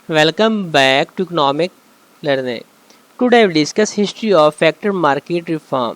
Welcome back to Economic Learning. Today we discuss history of factor market reform.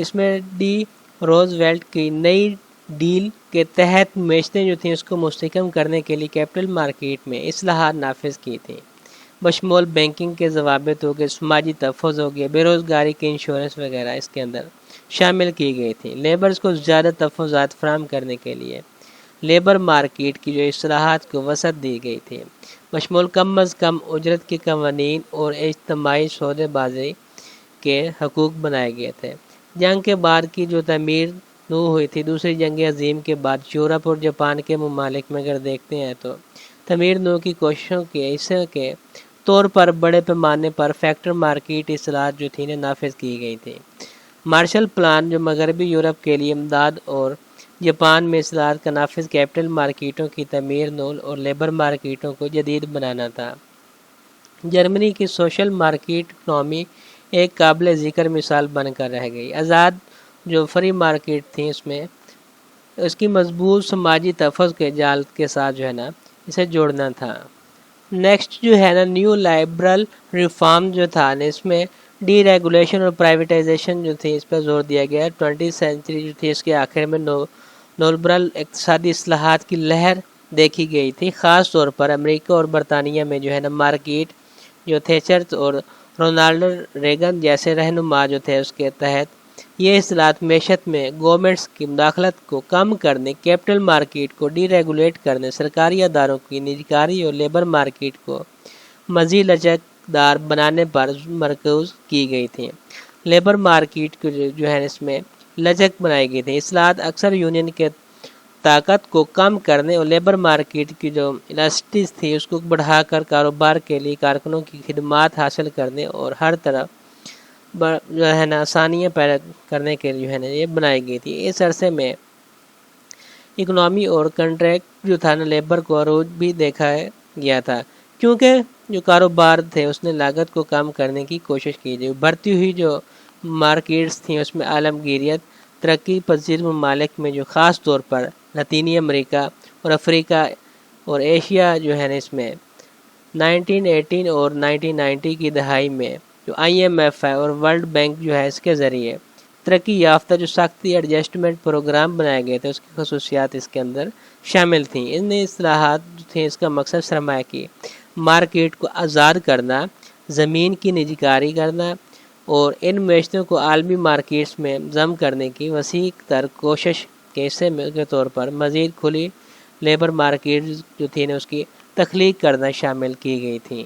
اس میں D روز wallet کی نئی deal کے تحت معیشتیں جو تھیں اس کو مستحکم کرنے کے لیے کیپٹل مارکیٹ میں اصلاحات نافذ کی تھیں، بشمول بینکنگ کے ضوابط ہو گئے، سماجی تحفظ ہو گیا، بے روزگاری کے انشورنس وغیرہ اس کے اندر شامل کی گئی تھی۔ لیبرز کو زیادہ تحفظات فراہم کرنے کے لیے لیبر مارکیٹ کی جو اصلاحات کو وسعت دی گئی تھی، بشمول کم از کم اجرت کے قوانین اور اجتماعی سودے بازی کے حقوق بنائے گئے تھے۔ جنگ کے بعد کی جو تعمیر نو ہوئی تھی، دوسری جنگ عظیم کے بعد یورپ اور جاپان کے ممالک میں اگر دیکھتے ہیں تو تعمیر نو کی کوششوں کے حصے کے طور پر بڑے پیمانے پر فیکٹر مارکیٹ اصلاحات جو تھیں نافذ کی گئی تھی۔ مارشل پلان جو مغربی یورپ کے لیے امداد اور جاپان میں اصلاحات کا نافذ کیپٹل مارکیٹوں کی تعمیر نو اور لیبر مارکیٹوں کو جدید بنانا تھا۔ جرمنی کی سوشل مارکیٹ اکنامی ایک قابل ذکر مثال بن کر رہ گئی۔ آزاد جو فری مارکیٹ تھی اس کی مضبوط سماجی تحفظ کے جال کے ساتھ جو ہے نا اسے جوڑنا تھا۔ نیکسٹ جو ہے نا نیو لائبرل ریفارم جو تھا اس میں ڈی ریگولیشن اور پرائیویٹائزیشن جو تھی اس پہ زور دیا گیا۔ 20 سینچری جو تھی اس کے آخر میں نولبرل اقتصادی اصلاحات کی لہر دیکھی گئی تھی، خاص طور پر امریکہ اور برطانیہ میں جو ہے نا مارکیٹ جو تھیچر اور رونالڈ ریگن جیسے رہنما جو تھے اس کے تحت یہ اصلاحات معیشت میں گورنمنٹس کی مداخلت کو کم کرنے، کیپٹل مارکیٹ کو ڈی ریگولیٹ کرنے، سرکاری اداروں کی نجکاری اور لیبر مارکیٹ کو مزید لچکدار بنانے پر مرکوز کی گئی تھی۔ لیبر مارکیٹ کو جو ہے اس میں لچک بنائی گئی تھی۔ اصلاحات اکثر یونین کے طاقت کو کم کرنے اور لیبر مارکیٹ کی جو الاسٹیز تھی اس کو بڑھا کر کاروبار کے لیے کارکنوں کی خدمات حاصل کرنے اور ہر طرف جو ہے نا آسانیاں پیدا کرنے کے لیے جو ہے نا یہ بنائی گئی تھی۔ اس عرصے میں اکنامی اور کنٹریکٹ جو تھا نا لیبر کو عروج بھی دیکھا گیا تھا، کیونکہ جو کاروبار تھے اس نے لاگت کو کم کرنے کی کوشش کی تھی۔ بڑھتی ہوئی جو مارکیٹس تھیں اس میں عالمگیریت، ترقی پذیر ممالک میں جو خاص طور پر لاطینی امریکہ اور افریقہ اور ایشیا جو ہے نا اس میں 1918 اور 1990 کی دہائی میں جو IMF ہے اور ورلڈ بینک جو ہے اس کے ذریعے ترقی یافتہ جو سختی ایڈجسٹمنٹ پروگرام بنائے گئے تھے اس کی خصوصیات اس کے اندر شامل تھیں۔ ان اصلاحات جو تھیں اس کا مقصد سرمایہ کی مارکیٹ کو آزاد کرنا، زمین کی نجکاری کرنا اور ان معیشتوں کو عالمی مارکیٹس میں ضم کرنے کی وسیع تر کوشش کے حصے کے طور پر مزید کھلی لیبر مارکیٹ جو تھی نا اس کی تخلیق کرنا شامل کی گئی تھی۔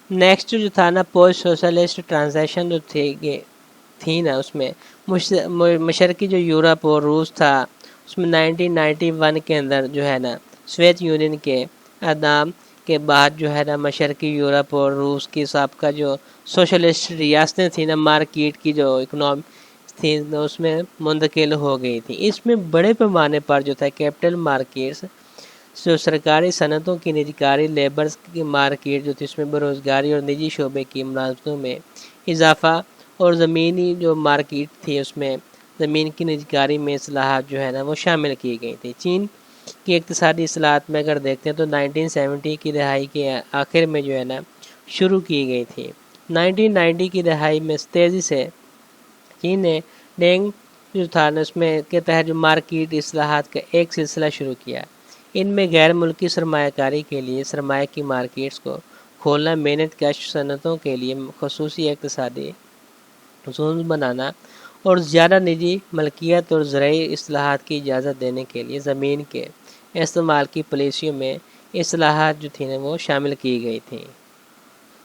نیکسٹ جو تھا نا پوسٹ سوشلسٹ ٹرانزیشن جو تھی نا اس میں مشرقی جو یورپ اور روس تھا اس میں 1991 کے اندر جو ہے نا سوویت یونین کے انعدام کے بعد جو ہے نا مشرقی یورپ اور روس کی سابقہ جو سوشلسٹ ریاستیں تھیں نا مارکیٹ کی جو اکنامی تھی اس میں منتقل ہو گئی تھی۔ اس میں بڑے پیمانے پر جو تھا کیپٹل مارکیٹس جو سرکاری صنعتوں کی نجکاری، لیبرز کی مارکیٹ جو تھی اس میں بے روزگاری اور نجی شعبے کی ملازمتوں میں اضافہ اور زمینی جو مارکیٹ تھی اس میں زمین کی نجکاری میں اصلاحات جو ہے نا وہ شامل کی گئی تھی۔ چین کی اقتصادی اصلاحات میں اگر دیکھتے ہیں تو 1970 کی دہائی کے آخر میں جو ہے نا شروع کی گئی تھی۔ 1990 کی دہائی میں تیزی سے چین نے ڈینگ جو تھا نا اس میں کے تحت جو مارکیٹ اصلاحات کا ایک سلسلہ شروع کیا۔ ان میں غیر ملکی سرمایہ کاری کے لیے سرمایہ کی مارکیٹس کو کھولنا، محنت کش صنعتوں کے لیے خصوصی اقتصادی زون بنانا اور زیادہ نجی ملکیت اور زرعی اصلاحات کی اجازت دینے کے لیے زمین کے استعمال کی پالیسیوں میں اصلاحات جو تھیں وہ شامل کی گئی تھیں۔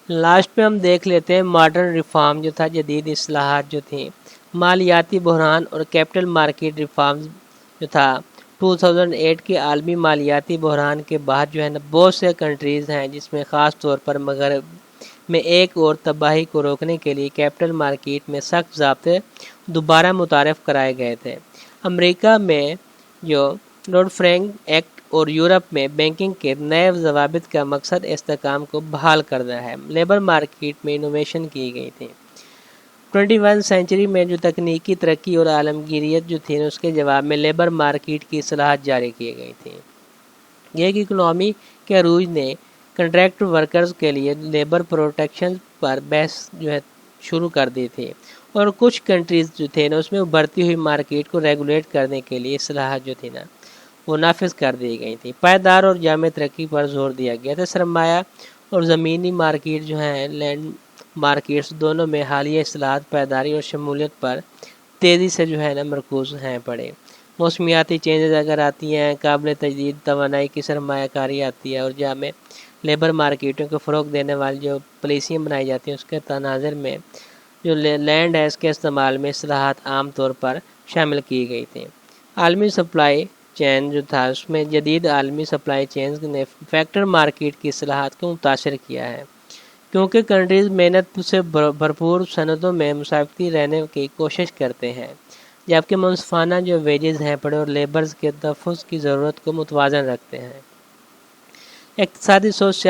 لاسٹ پہ ہم دیکھ لیتے ہیں ماڈرن ریفارم جو تھا، جدید اصلاحات جو تھیں۔ مالیاتی بحران اور کیپٹل مارکیٹ ریفارم جو تھا 2008 کے عالمی مالیاتی بحران کے بعد جو ہے نا بہت سے کنٹریز ہیں جس میں خاص طور پر مغرب میں ایک اور تباہی کو روکنے کے لیے کیپٹل مارکیٹ میں سخت ضابطے دوبارہ متعارف کرائے گئے تھے۔ امریکہ میں جو ڈوڈ فرینک ایکٹ اور یورپ میں بینکنگ کے نئے ضوابط کا مقصد استحکام کو بحال کرنا ہے۔ لیبر مارکیٹ میں انوویشن کی گئی تھی۔ 21 سینچری میں جو تکنیکی ترقی اور عالمگیریت جو تھی اس کے جواب میں لیبر مارکیٹ کی اصلاحات جاری کی گئی تھیں۔ یہ اکنامی کے عروج نے کنٹریکٹ ورکرز کے لیے لیبر پروٹیکشن پر بحث جو ہے شروع کر دی تھی اور کچھ کنٹریز جو تھے نا اس میں ابھرتی ہوئی مارکیٹ کو ریگولیٹ کرنے کے لیے اصلاحات جو تھی نا وہ نافذ کر دی گئی تھی۔ پائیدار اور جامع ترقی پر زور دیا گیا تھا۔ سرمایہ اور زمینی مارکیٹ جو ہیں لینڈ مارکیٹس دونوں میں حالیہ اصلاحات پائیداری اور شمولیت پر تیزی سے جو ہے نا مرکوز ہیں پڑے۔ موسمیاتی چینجز اگر آتی ہیں، قابل تجدید توانائی کی سرمایہ کاری آتی ہے اور جامع لیبر مارکیٹوں کو فروغ دینے والی جو پالیسیاں بنائی جاتی ہیں اس کے تناظر میں جو لینڈ ہے اس کے استعمال میں اصلاحات عام طور پر شامل کی گئی تھی۔ عالمی سپلائی چین جو تھا اس میں جدید عالمی سپلائی چینز نے فیکٹر مارکیٹ کی اصلاحات کو متاثر کیا ہے، کیونکہ کنٹریز محنت سے بھرپور صنعتوں میں مسابقتی رہنے کی کوشش کرتے ہیں، جبکہ منصفانہ جو ویجز ہیں پڑے اور لیبرز کے تحفظ کی ضرورت کو متوازن رکھتے ہیں۔ اقتصادی سوچ،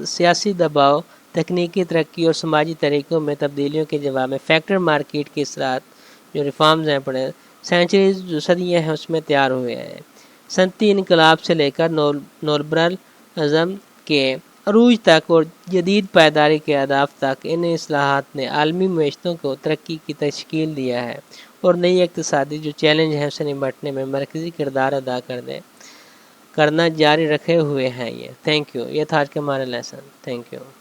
سیاسی دباؤ، تکنیکی ترقی اور سماجی طریقوں میں تبدیلیوں کے جواب میں فیکٹر مارکیٹ کی اصلاحات جو ریفارمز ہیں پڑے سینچریز جو صدیاں ہیں اس میں تیار ہوئے ہیں۔ صنعتی انقلاب سے لے کر نولبرلزم کے عروج تک اور جدید پائیداری کے اہداف تک ان اصلاحات نے عالمی معیشتوں کو ترقی کی تشکیل دیا ہے اور نئی اقتصادی جو چیلنج ہیں اسے نمٹنے میں مرکزی کردار ادا کرنا جاری رکھے ہوئے ہیں۔ یہ تھینک یو، یہ تھا آج کا ہمارا لیسن۔ Thank you.